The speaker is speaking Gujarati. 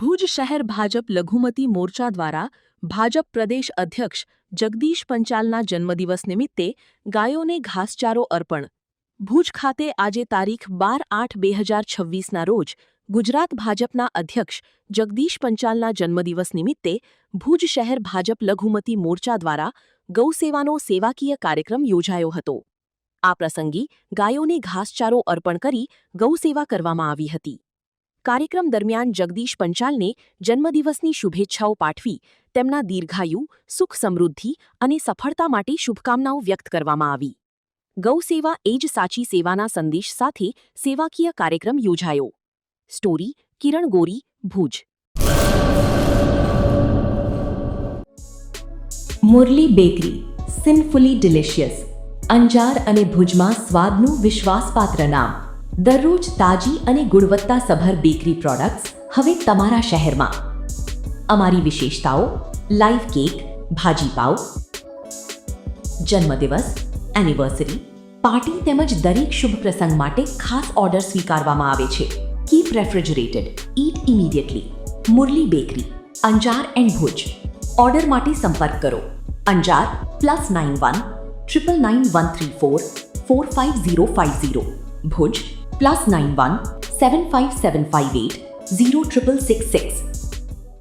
ભુજ શહેર ભાજપ લઘુમતી મોરચા દ્વારા ભાજપ પ્રદેશ અધ્યક્ષ જગદીશ પંચાલના જન્મદિવસ નિમિત્તે ગાયોને ઘાસચારો અર્પણ. ભુજ ખાતે આજે તારીખ 12/8/2026ના રોજ ગુજરાત ભાજપના અધ્યક્ષ જગદીશ પંચાલના જન્મદિવસ નિમિત્તે ભુજ શહેર ભાજપ લઘુમતી મોરચા દ્વારા ગૌસેવાનો સેવાકીય કાર્યક્રમ યોજાયો હતો. આ પ્રસંગે ગાયોને ઘાસચારો અર્પણ કરી ગૌસેવા કરવામાં આવી હતી. કાર્યક્રમ દરમિયાન જગદીશ પંચાલને જન્મદિવસની શુભેચ્છાઓ પાઠવી તેમના દીર્ઘાયુ, સુખ સમૃદ્ધિ અને સફળતા માટે શુભકામનાઓ વ્યક્ત કરવામાં આવી. ગૌસેવા એ જ સાચી સેવાના સંદેશ સાથે સેવાકીય કાર્યક્રમ યોજાયો. Story Kiran Gori, Bhuj. Murli bakery, sinfully delicious. Anjar અને ભુજમાં સ્વાદનું વિશ્વાસપાત્ર નામ. દરરોજ તાજી અને ગુણવત્તાસભર બેકરી પ્રોડક્ટ્સ હવે તમારા શહેરમાં. અમારી વિશેષતાઓ: લાઈવ કેક, ભાજી પાવ, જન્મદિવસ, એનિવર્સરી, પાર્ટી તેમજ દરેક શુભ પ્રસંગ માટે ખાસ ઓર્ડર સ્વીકારવામાં આવે છે. Keep refrigerated, eat immediately. Murli bakery, Anjar and Bhuj. Order માટે સંપર્ક કરો. અંજાર +91 999 134 45050. ભુજ +91 75758 0666.